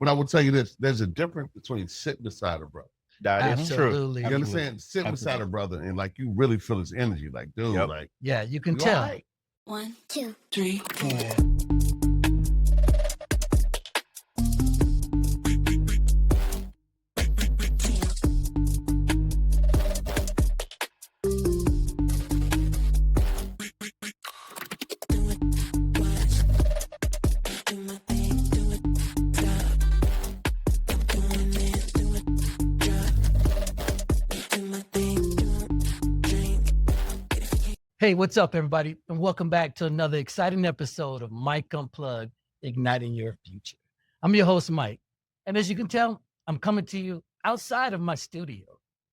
But I will tell you this: there's a difference between sitting beside a brother. That is true. Absolutely. You understand? Sitting beside a brother and like you really feel his energy. Like, dude, like Yeah, you can you tell. all right? 1, 2, 3, 4. Hey, what's up, everybody? And welcome back to another exciting episode of Mike Unplugged, Igniting Your Future. I'm your host, Mike. And as you can tell, I'm coming to you outside of my studio.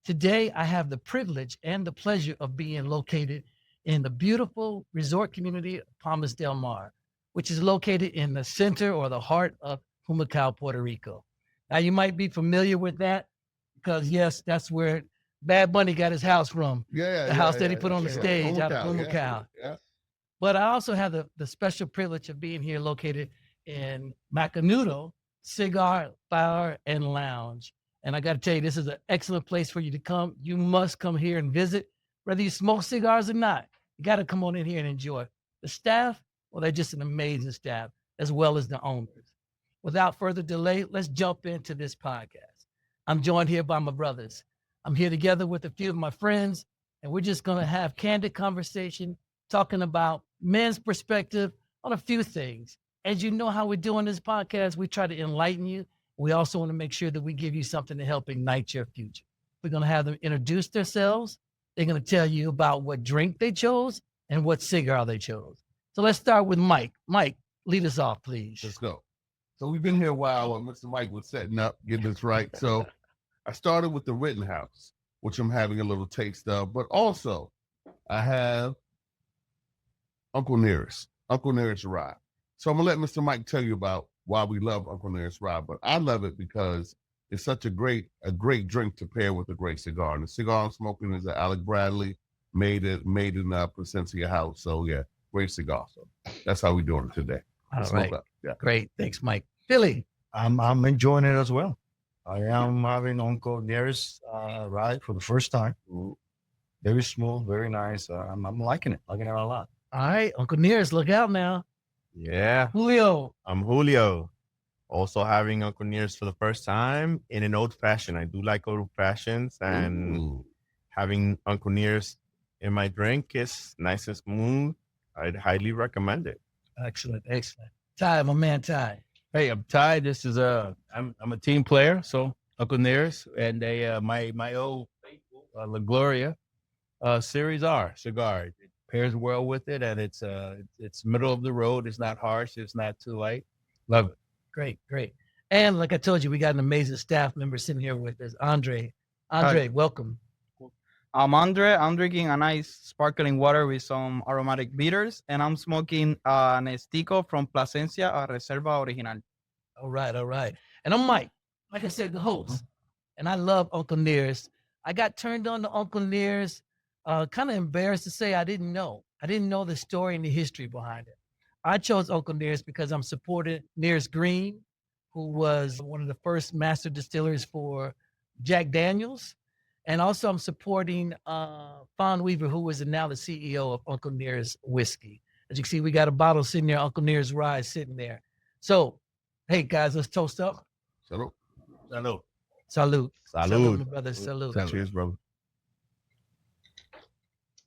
Today, I have the privilege and the pleasure of being located in the beautiful resort community of Palmas Del Mar, which is located in the center or the heart of Humacao, Puerto Rico. Now, you might be familiar with that because, yes, that's where Bad Bunny got his house from. The house that he put on the stage out of Humacao. Yeah. But I also have the special privilege of being here located in Macanudo, Cigar, Bar, and Lounge. And I got to tell you, this is an excellent place for you to come. You must come here and visit, whether you smoke cigars or not. You got to come on in here and enjoy. The staff, well, they're just an amazing staff, as well as the owners. Without further delay, let's jump into this podcast. I'm joined here by my brothers. I'm here together with a few of my friends, and we're just going to have candid conversation talking about men's perspective on a few things. As you know how we're doing this podcast, we try to enlighten you. We also want to make sure that we give you something to help ignite your future. We're going to have them introduce themselves. They're going to tell you about what drink they chose and what cigar they chose. So let's start with Mike. Mike, lead us off, please. Let's go. So we've been here a while while Mr. Mike was setting up, getting this right. So I started with the Rittenhouse, which I'm having a little taste of, but also I have Uncle Nearest Rye. So I'm gonna let Mr. Mike tell you about why we love Uncle Nearest Rye, but I love it because it's such a great drink to pair with a great cigar. And the cigar I'm smoking is an Alec Bradley, made in Placencia House. So yeah, great cigar. So that's how we doing it today. All right. Yeah. Great. Thanks, Mike. Philly. I'm enjoying it as well. I am having Uncle Nearest Rye for the first time. Very smooth, very nice. I'm liking it a lot. All right, Uncle Nearest, look out now. Yeah. Julio. I'm Julio. Also having Uncle Nearest for the first time in an old fashioned. I do like old fashions, and having Uncle Nearest in my drink is nice and smooth. I'd highly recommend it. Excellent. Ty, my man Ty. Hey, I'm Ty. This is I'm a team player, so Uncle Nearest, and they my old faithful La Gloria Series R cigar. It pairs well with it, and it's middle of the road. It's not harsh. It's not too light. Love it. Great. And like I told you, we got an amazing staff member sitting here with us, Andre. Andre, welcome. I'm Andre. I'm drinking a nice sparkling water with some aromatic bitters, and I'm smoking an Estico from Plasencia, a Reserva Original. All right. And I'm Mike. Like I said, the host. And I love Uncle Nearest. I got turned on to Uncle Nearest. Kind of embarrassed to say I didn't know. I didn't know the story and the history behind it. I chose Uncle Nearest because I'm supporting Nearest Green, who was one of the first master distillers for Jack Daniels. And also I'm supporting Fawn Weaver, who is now the CEO of Uncle Nearest Whiskey. As you can see, we got a bottle sitting there, Uncle Nearest Rye sitting there. So, hey, guys, let's toast up. Salud. Salud, my brother. Salud. Salud. Cheers, brother.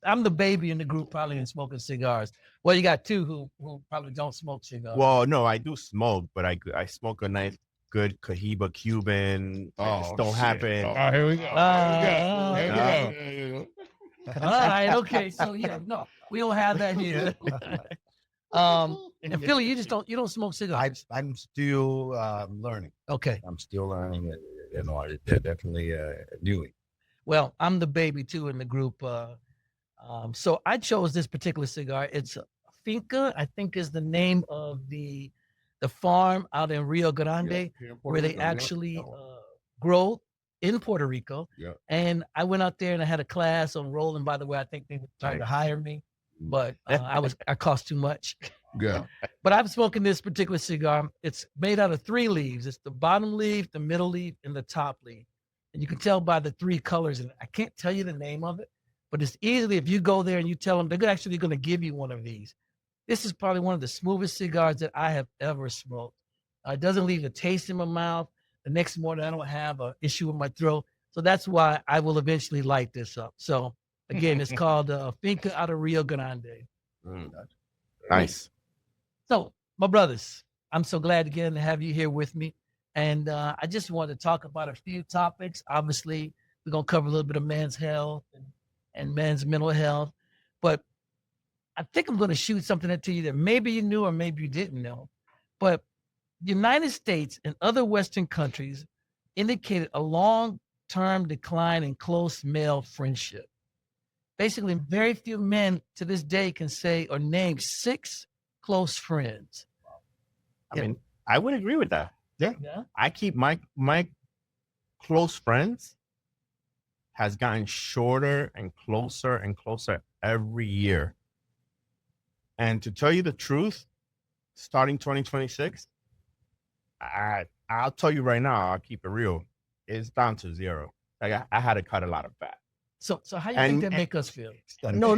I'm the baby in the group, probably in smoking cigars. Well, you got two who probably don't smoke cigars. Well, no, I do smoke, but I smoke a nice, good Cohiba Cuban. I just don't have it. Oh, here we go. Here we go. All right, okay. So yeah, no, we don't have that here. And Philly, you don't smoke cigars. I'm still learning. Okay. I'm still learning. They're definitely doing. Well, I'm the baby too in the group. So I chose this particular cigar. It's Finca, I think is the name of the farm out in Rio Grande, where they actually grow in Puerto Rico. Yeah. And I went out there and I had a class on rolling. By the way, I think they were trying to hire me. but I cost too much. Yeah. But I'm smoking this particular cigar. It's made out of 3 leaves. It's the bottom leaf, the middle leaf, and the top leaf. And you can tell by the 3 colors. And I can't tell you the name of it, but it's easily, if you go there and you tell them, they're actually going to give you one of these. This is probably one of the smoothest cigars that I have ever smoked. It doesn't leave a taste in my mouth. The next morning, I don't have an issue with my throat. So that's why I will eventually light this up. So again, it's called Finca out of Rio Grande. Nice. So, my brothers, I'm so glad again to have you here with me. And I just want to talk about a few topics. Obviously, we're going to cover a little bit of men's health and men's mental health. But I think I'm going to shoot something into you that maybe you knew or maybe you didn't know. But the United States and other Western countries indicated a long-term decline in close male friendship. Basically, very few men to this day can say or name 6 close friends. I mean, I would agree with that. Yeah. I keep my close friends has gotten shorter and closer every year. And to tell you the truth, starting 2026, I'll tell you right now, I'll keep it real. It's down to 0. Like I had to cut a lot of fat. So how you think that make us feel? No,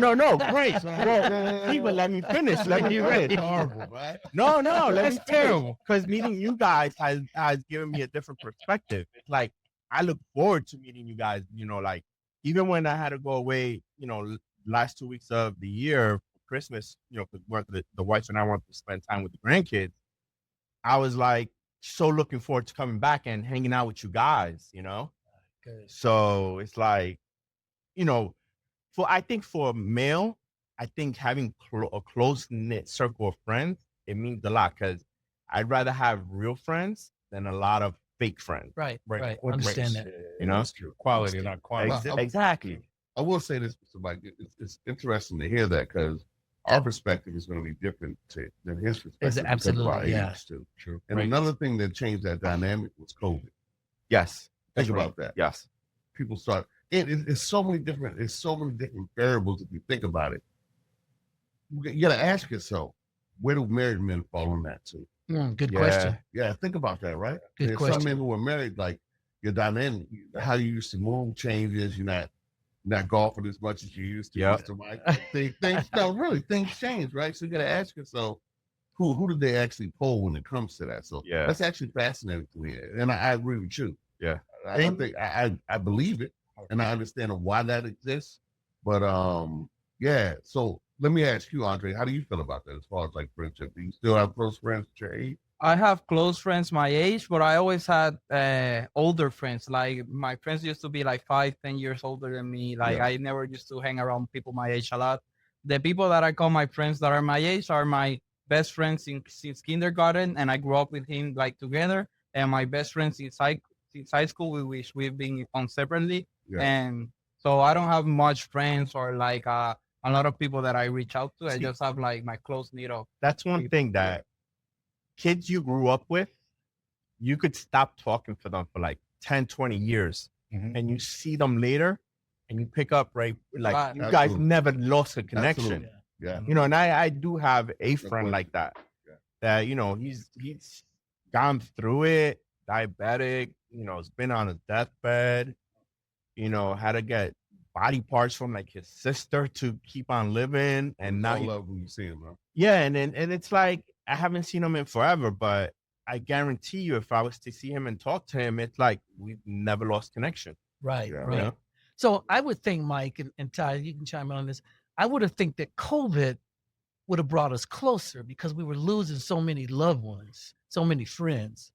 great. Well, people, let me finish. Let me finish. Horrible, right? No, let me terrible. Because meeting you guys has given me a different perspective. It's like I look forward to meeting you guys. You know, like even when I had to go away, you know, last 2 weeks of the year for Christmas, you know, because the wife and I wanted to spend time with the grandkids. I was like so looking forward to coming back and hanging out with you guys. You know, so it's like, you know, I think for a male, I think having a close-knit circle of friends, it means a lot because I'd rather have real friends than a lot of fake friends. Right. Or Understand race. that. You know? That's true. Quality, not quantity. Exactly. I will say this, Mr. Mike. It's interesting to hear that because our perspective is going to be different than his perspective. Is it because of our absolutely, yeah. age, too. True. And another thing that changed that dynamic was COVID. Yes. Think That's right. about that. Yes. People start. It's so many different variables if you think about it. You got to ask yourself, where do married men fall on that too? Good Yeah. question. Yeah, think about that, right? Good There's question. some men who are married, like your dynamic, how you used to move changes. You're not golfing as much as you used to. Yep. Mr. Mike. Things change, right? So you got to ask yourself, who did they actually pull when it comes to that? So Yeah. that's actually fascinating to me, and I agree with you. Yeah. I don't think I believe it, and I understand why that exists. But yeah. So let me ask you, Andre, how do you feel about that as far as like friendship? Do you still have close friends at your age? I have close friends my age, but I always had older friends. Like my friends used to be like 5-10 years older than me. Like Yeah. I never used to hang around people my age a lot. The people that I call my friends that are my age are my best friends since kindergarten, and I grew up with him like together. And my best friends since high school, which we've been on separately. Yeah. And so I don't have much friends or like a lot of people that I reach out to. I just have like my close knit of. That's one thing that kids you grew up with, you could stop talking to them for like 10, 20 years. Mhm. And you see them later and you pick up, right? Like Right. you guys Absolutely. never lost a connection. Absolutely. Yeah. You know, and I do have a friend question. like that. Yeah. That, you know, he's gone through it, diabetic, you know, has been on his deathbed, you know, had to get body parts from like his sister to keep on living. And now I love when you see him, huh? yeah, and it's like I haven't seen him in forever, but I guarantee you, if I was to see him and talk to him, it's like we've never lost connection. Right. Yeah. Right. You know? So I would think, Mike and Ty, you can chime in on this. I would have think that COVID would have brought us closer because we were losing so many loved ones, so many friends,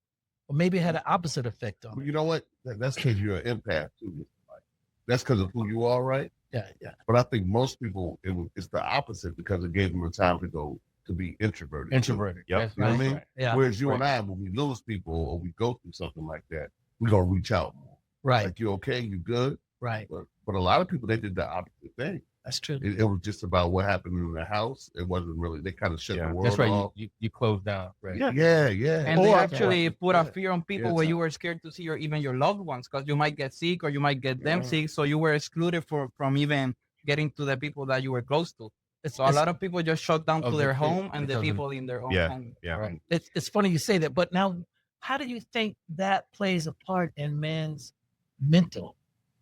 or maybe it had an opposite effect on But it. you know what? That's because you're an empath too, Mr. Mike. That's because of who you are, right? Yeah. But I think most people, it's the opposite because it gave them a time to be introverted. Introverted. Yep. That's You know what I right. mean? Yeah. Whereas you and I, when we lose people or we go through something like that, we're gonna reach out more. Right. Like, you okay? You good? Right. But a lot of people, they did the opposite thing. That's true. It was just about what happened in the house. It wasn't really. They kind of shut Yeah. the world That's right. off. You close down. Right. Yeah. Yeah. And they Or- actually put a Yeah. fear on people Yeah, where it's you were scared to see even your loved ones because you might get sick or you might get them Yeah. sick. So you were excluded from even getting to the people that you were close to. So a lot of people just shut down to Of the their kid- home and the because of- people in their own Yeah. home. Yeah. Right. it's funny you say that, but now, how do you think that plays a part in man's mental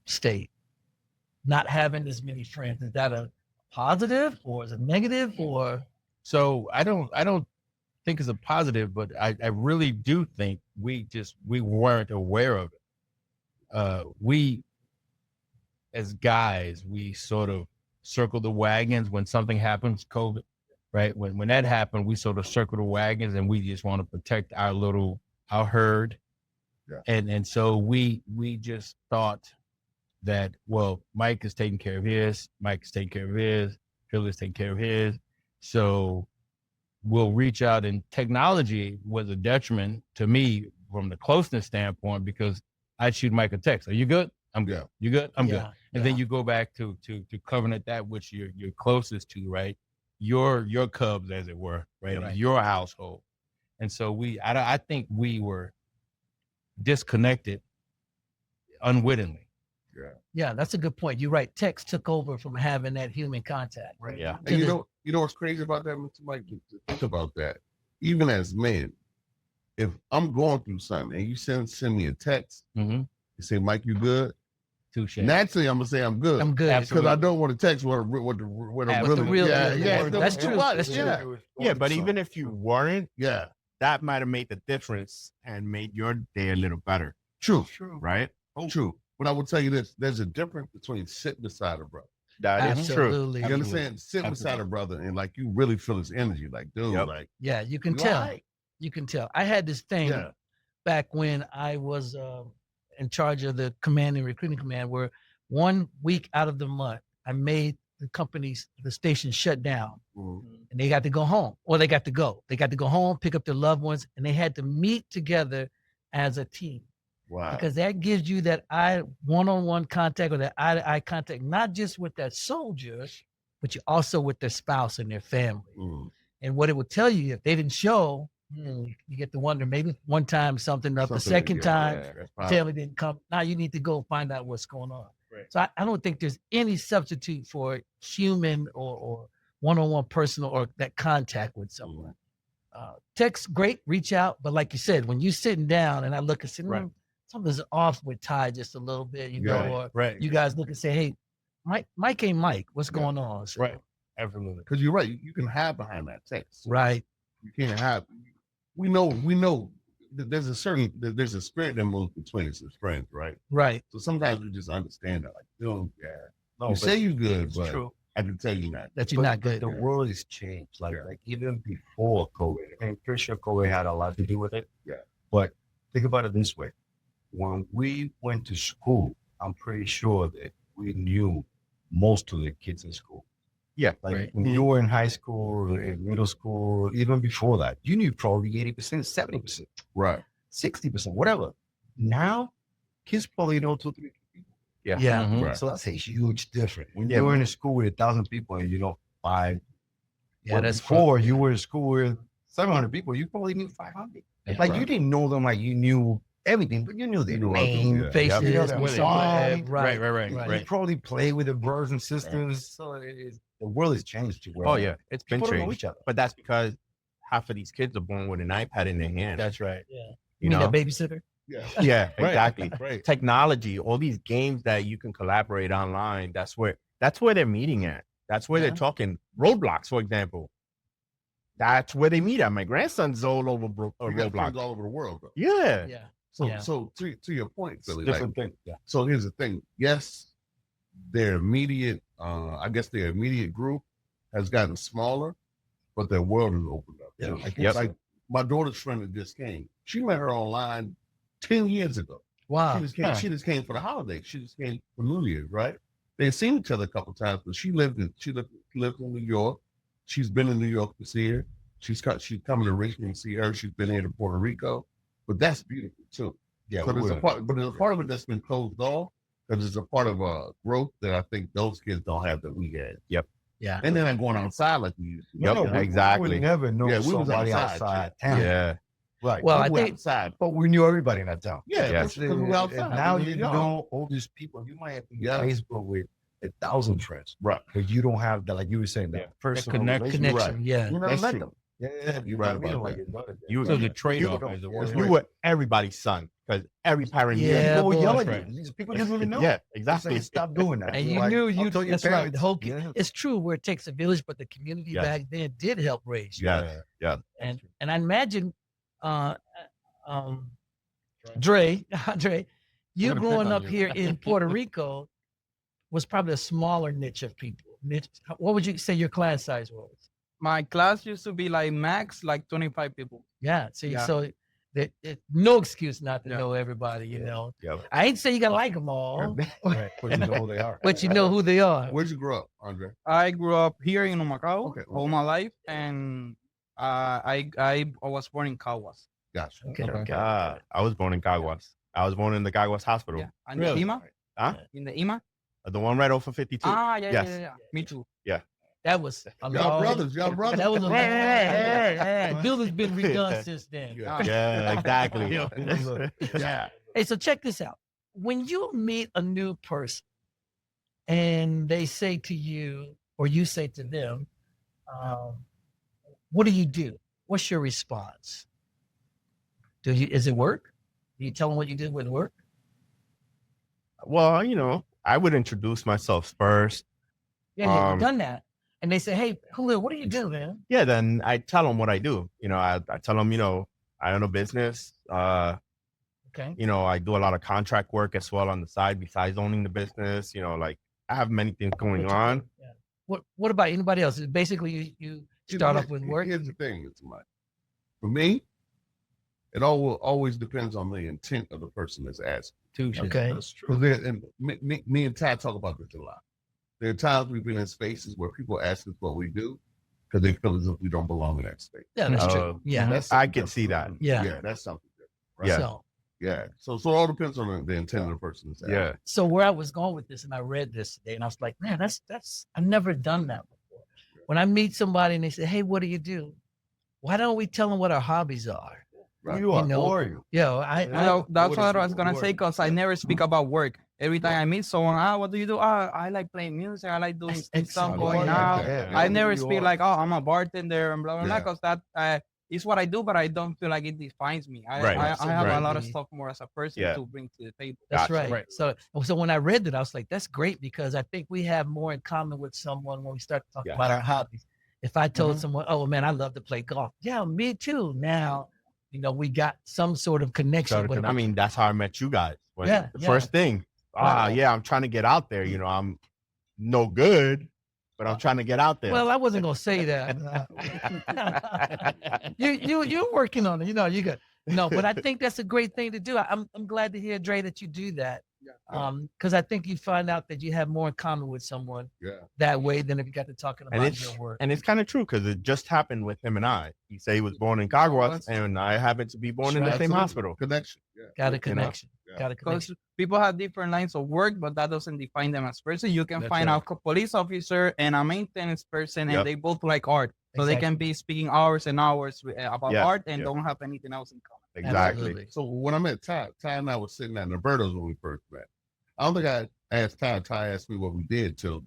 state? Not having as many friends, is that a positive or is it negative or? So I don't think it's a positive, but I really do think we weren't aware of it. We as guys, we sort of circle the wagons when something happens, COVID, right? When that happened, we sort of circle the wagons and we just want to protect our herd. Yeah. And so we just thought that, well, Mike is taking care of his, Mike is taking care of his, Phil is taking care of his. So we'll reach out, and technology was a detriment to me from the closeness standpoint, because I'd shoot Mike a text. Are you good? I'm good. Yeah. You good? I'm good. Yeah, And then you go back to covenant that which you're closest to, right? Your cubs, as it were, right? Right. Your household. And so I think we were disconnected unwittingly. yeah, that's a good point. You're right. Text took over from having that human contact. Right. Yeah. And you know what's crazy about that, Mr. Mike? To think about that. Even as men, if I'm going through something and you send me a text, Mm-hmm. you say, Mike, you good? Touche. Naturally, I'm gonna say I'm good. I'm good. Because I don't want to text what I'm What the really. real- yeah, yeah, that's true. That's true. Yeah, Yeah, but even if you weren't, yeah, that might have made the difference and made your day a little better, true, right? true. But I will tell you this: there's a difference between sitting beside a brother. That is true. Absolutely. You understand? Sitting beside a brother and like you really feel his energy, like dude, Yep. like Yeah, you can you tell. all right? You can tell. I had this thing Yeah. back when I was in charge of the command and recruiting command, where 1 week out of the month, I made the station shut down, Mhm. and they got to go home, or they got to go. They got to go home, pick up their loved ones, and they had to meet together as a team, Wow. because that gives you that one-on-one contact, or that eye-to-eye contact, not just with that soldier, but you also with their spouse and their family. Mm. And what it would tell you, if they didn't show, you get to wonder, maybe one time something up, the Something, second yeah, time yeah, that's the fine. family didn't come. Now you need to go find out what's going on. Right. So I don't think there's any substitute for human or one-on-one personal or that contact with someone. Text, great, reach out. But like you said, when you're sitting down and I look and say, Right. something's off with Ty just a little bit, you know, Right, or Right. you guys look and say, hey, Mike ain't Mike. What's Yeah. going on? So, Right. Absolutely. Because you're right. You can hide behind that text. Right. You can't hide. We know that there's a spirit that moves between us as friends, right? Right. So sometimes we just understand that, like, dude, yeah, No, you but say you good, it's but true. I can tell you not. That you're But not good. The world has changed. Like even before COVID, and pretty sure COVID had a lot to do with it. Yeah. But think about it this way: when we went to school, I'm pretty sure that we knew most of the kids in school. Yeah. Like Right. when you were in high school, in middle school, even before that, you knew probably 80%, 70%, Right. 60%, whatever. Now, kids probably know 2, 3 people. Yeah. Mhm. Right. So that's a huge difference. When Yeah. you were in a school with 1,000 people and you know 5. Yeah, Well, that's before you were in school with 700 people, you probably knew 500. Yeah. Like Right. you didn't know them like you knew everything, but you knew their You knew name. everything, yeah. faces. You know their what's song. up, Right. Right. You probably play with their brothers and sisters. So the world has changed to where Oh yeah, it's been people don't know changed. each other. But that's because half of these kids are born with an iPad in their hand. That's right. Yeah. you You mean know? that babysitter? Yeah. Yeah, Right. exactly. Right. Technology, all these games that you can collaborate online. That's where they're meeting at. That's where Yeah. they're talking. Roblox, for example. That's where they meet at. My grandson's all over We got friends Roblox. all over the world, bro. Yeah. Yeah. So, Yeah. so to your point, It's a Philly, like, different thing. Yeah. so here's the thing. Yes, their immediate, I guess their immediate group has gotten smaller, but their world has opened up. Yeah. Like, Yep. like my daughter's friend that just came. She met her online 10 years ago. Wow. She just came for the holidays. She just came for New Year's, right? They had seen each other a couple times, but she lived in New York. She's been in New York to see her. She's coming to Richmond to see her. She's been here to Puerto Rico, but that's beautiful too. Yeah. So we there's a were- part, but there's a part of it that's been closed off because there's a part of growth that I think those kids don't have that we had. Yeah. And then I'm going outside like we used to. Yep, No, we exactly. would never know Yeah, we was somebody outside, outside town. Yeah. Right. Well, We I were think outside. but we knew everybody in that town. Yeah, Yeah. because we were outside. And now We you were young. know all these people. You might have been Yeah. on Facebook with 1,000 friends, Right. but you don't have that, like you were saying, that Yeah. personal connection. relationship. Connection. Yeah. You never That's met true. them. Yeah, You're right about like that. your brother. You, So the you, trade-off you- is the you- worst. you were everybody's son because every parent knew Yeah, you. People will boy. yell at Right. you. These people didn't even know. Yeah, They exactly. say, stop doing that. And You're you like, knew I'll you. tell your That's right. parents. The whole. Yeah. It's true where it takes a village, but the community Yes. back then did help raise you. Yeah. And I imagine, Andre, you gonna pick growing on up you. here in Puerto Rico was probably a smaller niche of people. What would you say your class size was? My class used to be like max like 25 people. Yeah. See, Yeah. so no excuse not to Yeah. know everybody. You know, Yeah. I ain't say you gotta like them all, Right. But you know who they are. but you know who they are. Where'd you grow up, Andre? I grew up here in Humacao Okay. all my life, and I was born in Caguas. Gotcha. Okay. I was born in Caguas. I was born in the Caguas Hospital. Yeah, and Really? the IMA. Huh? In the IMA. The one right off of 52. Ah, yeah, Yes. yeah. Me too. That was a Y'all long- brothers. Y'all brothers. That was a Right. The building's been redone since then. Yeah. Yeah, exactly. Yeah. Hey, so check this out. When you meet a new person and they say to you, or you say to them, what do you do? What's your response? Is it work? Do you tell them what you did with work? Well, I would introduce myself first. Yeah, you've done that. And they say, hey, Julio, what do you do, man? Yeah, then I tell them what I do. I tell them, I own a business. Okay. I do a lot of contract work as well on the side besides owning the business. Like I have many things going on. Yeah. What about anybody else? Basically, you start off with work. Here's the thing, it's Mike. For me, it always depends on the intent of the person that's asking. Okay. That's true. Because and me and Ty talk about this a lot. There are times we've been in spaces where people ask us what we do because they feel as if we don't belong in that space. Yeah, that's true. Uh, Yeah. That's I something can different. see that. Yeah. Yeah, that's something different. Yeah. So, Yeah. So it all depends on the intent of the person that's asking. Yeah. so where I was going with this, and I read this today, and I was like, man, that's I've never done that before. When I meet somebody and they say, hey, what do you do? Why don't we tell them what our hobbies are? Right. You are, You know, who are you? Yo, That's what what I is- was gonna say, because I never speak about work. Every time I meet someone, what do you do? I like playing music. I like doing That's stuff excellent. going Yeah, out. yeah, I yeah. never You speak are. like, I'm a bartender and blah blah blah, Yeah. because that is what I do, but I don't feel like it defines me. I Right. I have Right. a lot of stuff more as a person Yeah. to bring to the table. That's Gotcha. right. Right. So when I read that, I was like, that's great, because I think we have more in common with someone when we start talking Yeah. about our hobbies. If I told Mhm. someone, oh man, I love to play golf. Yeah, me too. Now, we got some sort of connection. Started But I mean, that's how I met you guys. Yeah, The yeah. first thing. Right. Yeah, I'm trying to get out there. I'm no good, but I'm trying to get out there. well, I wasn't gonna say that. You're working on it. You got but I think that's a great thing to do. I'm glad to hear, Dre, that you do that. Because I think you find out that you have more in common with someone Yeah. that way than if you got to talking and about it's your work. and it's kind of true because it just happened with him and I. He said he was born in Caguas, and I happen to be born in the same Absolutely. hospital. Connection. Yeah. Got a connection. Yeah. Got a connection. Because people have different lines of work, but that doesn't define them as person. You can That's find right. a police officer and a maintenance person, and Yep. they both like art. So they can be speaking hours and hours about Yeah, art and yeah. don't have anything else in common. Exactly. Absolutely. So when I met Ty and I was sitting at Roberto's when we first met. I don't think I asked Ty. Ty asked me what we did till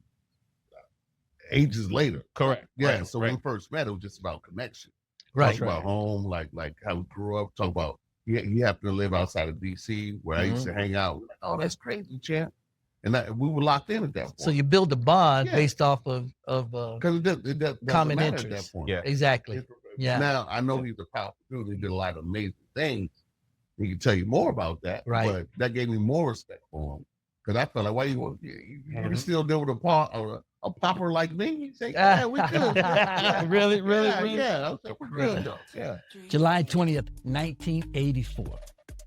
ages later. Correct. Yeah. Right. So when we first met, it was just about connection. Right. Talk about home, like how we grew up. Talk about he happened to live outside of DC where I used to hang out. Oh, that's crazy, champ. And we were locked in at that point. So you build a bond Yeah. based off of because it doesn't common matter at interests. that point. Yeah. exactly. Yeah. Now I know he's a powerful dude. He did a lot of amazing things. He can tell you more about that. Right. But that gave me more respect for him because I felt like, why you still deal with a popper like me? You say, yeah, we good. Really, really, yeah, really? yeah. I was like, we're good though. Yeah. July 20th, 1984.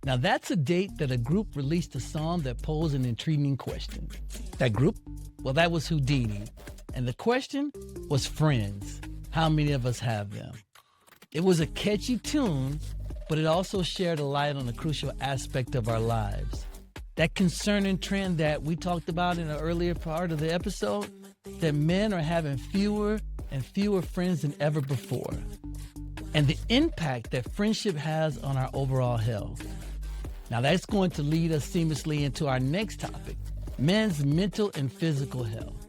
Now that's a date that a group released a song that posed an intriguing question. That group? Well, that was Houdini. And the question was friends. How many of us have them? It was a catchy tune, but it also shared a light on a crucial aspect of our lives. That concerning trend that we talked about in an earlier part of the episode, that men are having fewer and fewer friends than ever before, and the impact that friendship has on our overall health. Now that's going to lead us seamlessly into our next topic, men's mental and physical health.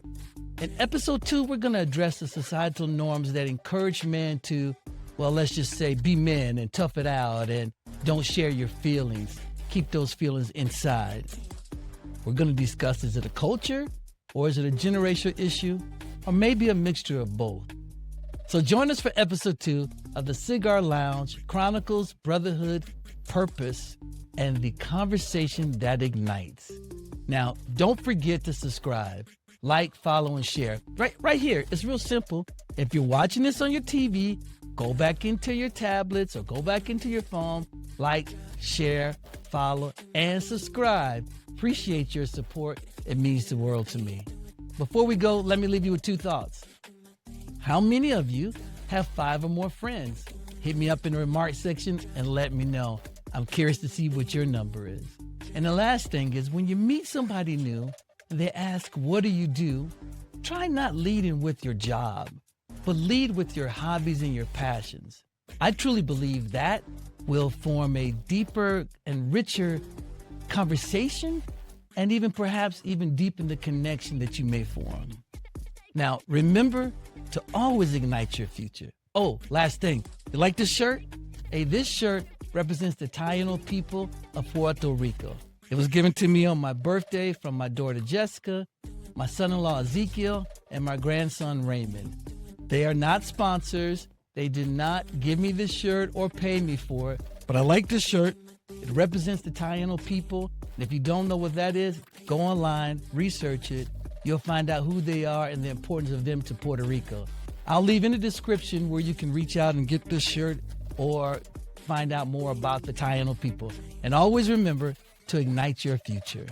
In episode 2, we're going to address the societal norms that encourage men to, well, let's just say, be men and tough it out and don't share your feelings. Keep those feelings inside. We're going to discuss, is it a culture or is it a generational issue or maybe a mixture of both? So join us for episode 2 of the Cigar Lounge, Chronicles, Brotherhood, Purpose, and the conversation that ignites. Now, don't forget to subscribe, like, follow, and share. Right here. It's real simple. If you're watching this on your TV, go back into your tablets or go back into your phone, like, share, follow, and subscribe. Appreciate your support. It means the world to me. Before we go, let me leave you with 2 thoughts. How many of you have 5 or more friends? Hit me up in the remarks section and let me know. I'm curious to see what your number is. And the last thing is, when you meet somebody new, they ask, what do you do? Try not leading with your job, but lead with your hobbies and your passions. I truly believe that will form a deeper and richer conversation and even perhaps even deepen the connection that you may form. Now, remember to always ignite your future. Oh, last thing. You like this shirt? Hey, this shirt represents the Taíno people of Puerto Rico. It was given to me on my birthday from my daughter Jessica, my son-in-law Ezekiel, and my grandson Raymond. They are not sponsors. They did not give me this shirt or pay me for it, but I like this shirt. It represents the Taíno people. And if you don't know what that is, go online, research it. You'll find out who they are and the importance of them to Puerto Rico. I'll leave in the description where you can reach out and get this shirt or find out more about the Taíno people. And always remember to ignite your future.